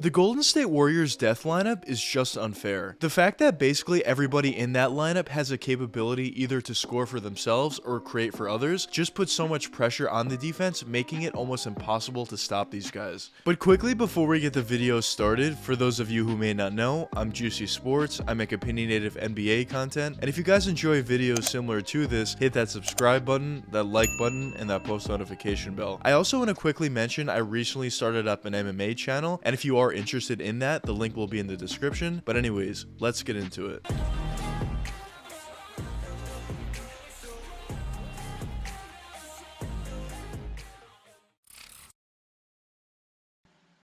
The Golden State Warriors death lineup is just unfair. The fact that basically everybody in that lineup has a capability either to score for themselves or create for others just puts so much pressure on the defense, making it almost impossible to stop these guys. But quickly before we get the video started, for those of you who may not know, I'm Juicy Sports, I make opinionative NBA content, and if you guys enjoy videos similar to this, hit that subscribe button, that like button, and that post notification bell. I also want to quickly mention I recently started up an MMA channel, and if you are interested in that, the link will be in the description. But anyways, let's get into it.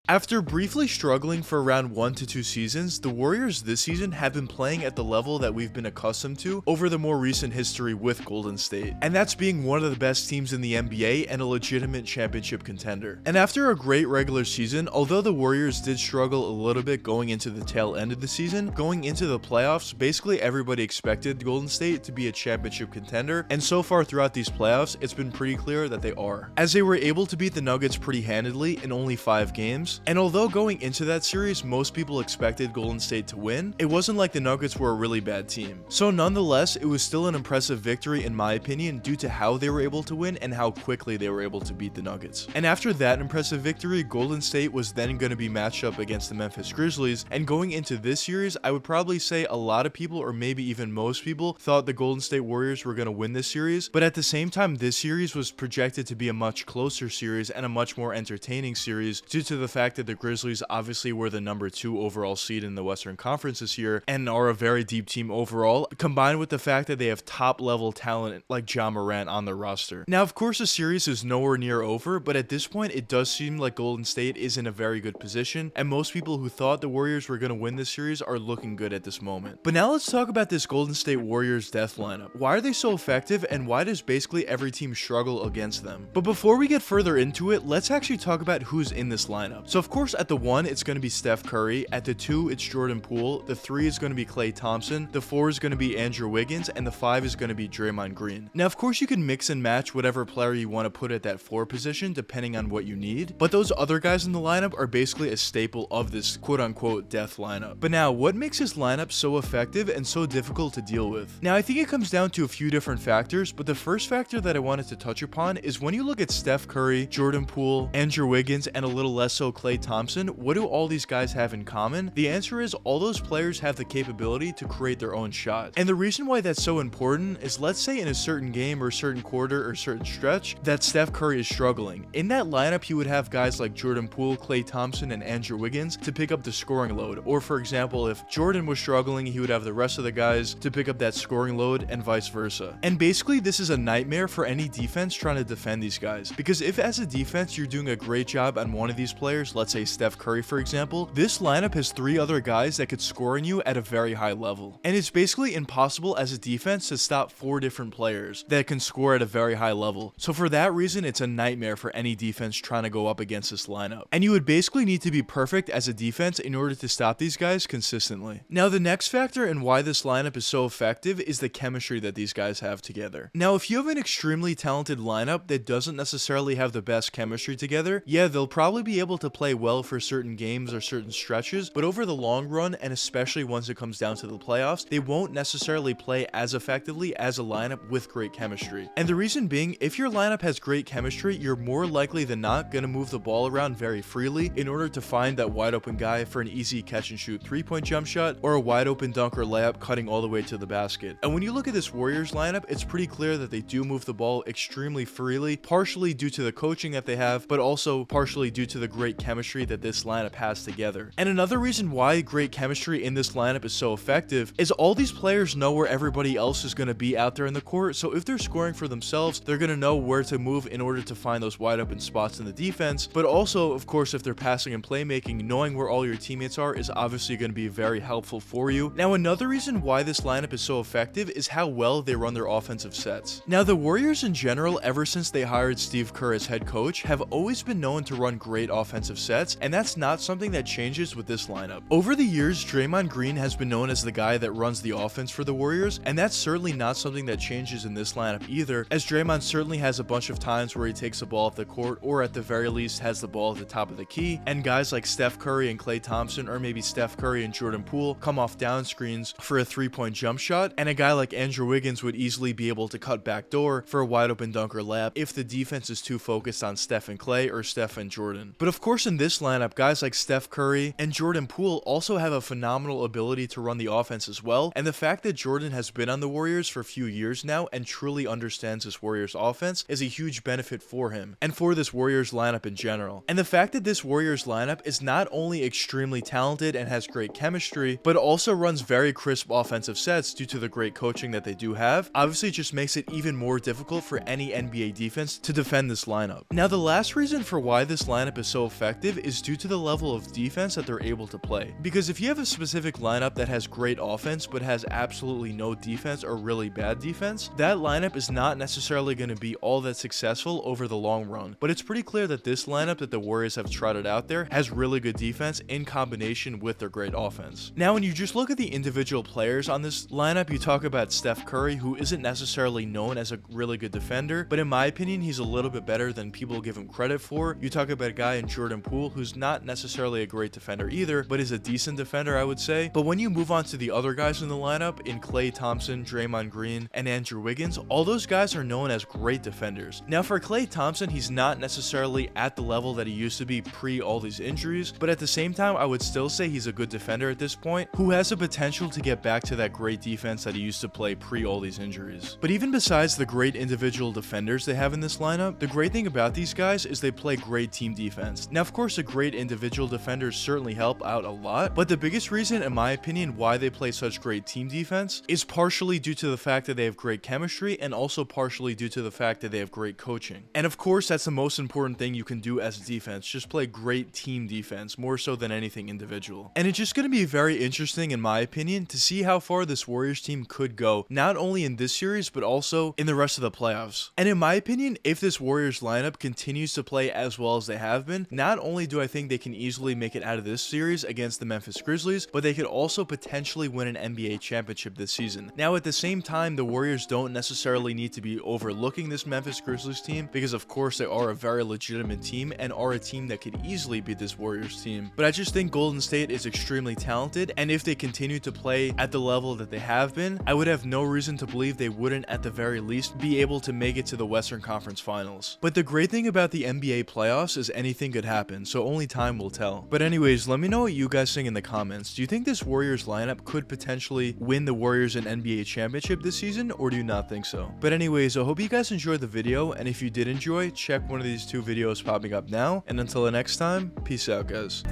After briefly struggling for around 1 to 2 seasons, the Warriors this season have been playing at the level that we've been accustomed to over the more recent history with Golden State, and that's being one of the best teams in the NBA and a legitimate championship contender. And after a great regular season, although the Warriors did struggle a little bit going into the tail end of the season, going into the playoffs, basically everybody expected Golden State to be a championship contender, and so far throughout these playoffs, it's been pretty clear that they are, as they were able to beat the Nuggets pretty handedly in only 5 games. And although going into that series, most people expected Golden State to win, it wasn't like the Nuggets were a really bad team. So nonetheless, it was still an impressive victory in my opinion due to how they were able to win and how quickly they were able to beat the Nuggets. And after that impressive victory, Golden State was then going to be matched up against the Memphis Grizzlies, and going into this series, I would probably say a lot of people, or maybe even most people, thought the Golden State Warriors were going to win this series, but at the same time, this series was projected to be a much closer series and a much more entertaining series due to the fact that the Grizzlies obviously were the number 2 overall seed in the Western Conference this year and are a very deep team overall, combined with the fact that they have top level talent like Ja Morant on their roster. Now, of course, the series is nowhere near over, but at this point, it does seem like Golden State is in a very good position, and most people who thought the Warriors were going to win this series are looking good at this moment. But now let's talk about this Golden State Warriors death lineup. Why are they so effective, and why does basically every team struggle against them? But before we get further into it, let's actually talk about who's in this lineup. So of course, at the 1, it's going to be Steph Curry. At the 2, it's Jordan Poole. The 3 is going to be Klay Thompson. The 4 is going to be Andrew Wiggins. And the 5 is going to be Draymond Green. Now, of course, you can mix and match whatever player you want to put at that 4 position, depending on what you need. But those other guys in the lineup are basically a staple of this quote-unquote death lineup. But now, what makes this lineup so effective and so difficult to deal with? Now, I think it comes down to a few different factors, but the first factor that I wanted to touch upon is when you look at Steph Curry, Jordan Poole, Andrew Wiggins, and a little less so Klay Thompson, what do all these guys have in common? The answer is all those players have the capability to create their own shot. And the reason why that's so important is, let's say in a certain game or a certain quarter or certain stretch that Steph Curry is struggling. In that lineup, he would have guys like Jordan Poole, Klay Thompson, and Andrew Wiggins to pick up the scoring load. Or for example, if Jordan was struggling, he would have the rest of the guys to pick up that scoring load and vice versa. And basically, this is a nightmare for any defense trying to defend these guys. Because if as a defense, you're doing a great job on one of these players, let's say Steph Curry for example, this lineup has 3 other guys that could score on you at a very high level. And it's basically impossible as a defense to stop 4 different players that can score at a very high level. So for that reason, it's a nightmare for any defense trying to go up against this lineup. And you would basically need to be perfect as a defense in order to stop these guys consistently. Now, the next factor and why this lineup is so effective is the chemistry that these guys have together. Now, if you have an extremely talented lineup that doesn't necessarily have the best chemistry together, yeah, they'll probably be able to play well for certain games or certain stretches, but over the long run, and especially once it comes down to the playoffs, they won't necessarily play as effectively as a lineup with great chemistry. And the reason being, if your lineup has great chemistry, you're more likely than not going to move the ball around very freely in order to find that wide open guy for an easy catch and shoot 3-point jump shot or a wide open dunk or layup cutting all the way to the basket. And when you look at this Warriors lineup, it's pretty clear that they do move the ball extremely freely, partially due to the coaching that they have, but also partially due to the great chemistry that this lineup has together. And another reason why great chemistry in this lineup is so effective is all these players know where everybody else is going to be out there in the court, so if they're scoring for themselves, they're going to know where to move in order to find those wide open spots in the defense. But also, of course, if they're passing and playmaking, knowing where all your teammates are is obviously going to be very helpful for you. Now, another reason why this lineup is so effective is how well they run their offensive sets. Now, the Warriors in general, ever since they hired Steve Kerr as head coach, have always been known to run great offensive offensive sets, and that's not something that changes with this lineup. Over the years, Draymond Green has been known as the guy that runs the offense for the Warriors, and that's certainly not something that changes in this lineup either, as Draymond certainly has a bunch of times where he takes the ball off the court, or at the very least has the ball at the top of the key, and guys like Steph Curry and Klay Thompson, or maybe Steph Curry and Jordan Poole, come off down screens for a 3-point jump shot, and a guy like Andrew Wiggins would easily be able to cut back door for a wide open dunk or layup if the defense is too focused on Steph and Klay or Steph and Jordan. But of course in this lineup, guys like Steph Curry and Jordan Poole also have a phenomenal ability to run the offense as well, and the fact that Jordan has been on the Warriors for a few years now and truly understands this Warriors offense is a huge benefit for him and for this Warriors lineup in general. And the fact that this Warriors lineup is not only extremely talented and has great chemistry, but also runs very crisp offensive sets due to the great coaching that they do have, obviously just makes it even more difficult for any NBA defense to defend this lineup. Now the last reason for why this lineup is so effective is due to the level of defense that they're able to play. Because if you have a specific lineup that has great offense but has absolutely no defense or really bad defense, that lineup is not necessarily going to be all that successful over the long run. But it's pretty clear that this lineup that the Warriors have trotted out there has really good defense in combination with their great offense. Now when you just look at the individual players on this lineup, you talk about Steph Curry, who isn't necessarily known as a really good defender, but in my opinion he's a little bit better than people give him credit for. You talk about a guy in Jordan Poole who's not necessarily a great defender either, but is a decent defender, I would say. But when you move on to the other guys in the lineup, in Klay Thompson, Draymond Green, and Andrew Wiggins, all those guys are known as great defenders. Now for Klay Thompson, he's not necessarily at the level that he used to be pre all these injuries, but at the same time I would still say he's a good defender at this point, who has the potential to get back to that great defense that he used to play pre all these injuries. But even besides the great individual defenders they have in this lineup, the great thing about these guys is they play great team defense. Now of course the great individual defenders certainly help out a lot, but the biggest reason in my opinion why they play such great team defense is partially due to the fact that they have great chemistry, and also partially due to the fact that they have great coaching. And of course that's the most important thing you can do as a defense, just play great team defense more so than anything individual. And it's just going to be very interesting in my opinion to see how far this Warriors team could go, not only in this series but also in the rest of the playoffs. And in my opinion, if this Warriors lineup continues to play as well as they have been, not only do I think they can easily make it out of this series against the Memphis Grizzlies, but they could also potentially win an NBA championship this season. Now at the same time, the Warriors don't necessarily need to be overlooking this Memphis Grizzlies team, because of course they are a very legitimate team and are a team that could easily beat this Warriors team. But I just think Golden State is extremely talented, and if they continue to play at the level that they have been, I would have no reason to believe they wouldn't at the very least be able to make it to the Western Conference Finals. But the great thing about the NBA playoffs is anything could happen, so only time will tell. But anyways, let me know what you guys think in the comments. Do you think this Warriors lineup could potentially win the Warriors an NBA championship this season, or do you not think so? But anyways, I hope you guys enjoyed the video, and if you did enjoy, check one of these two videos popping up now, and until the next time, peace out guys.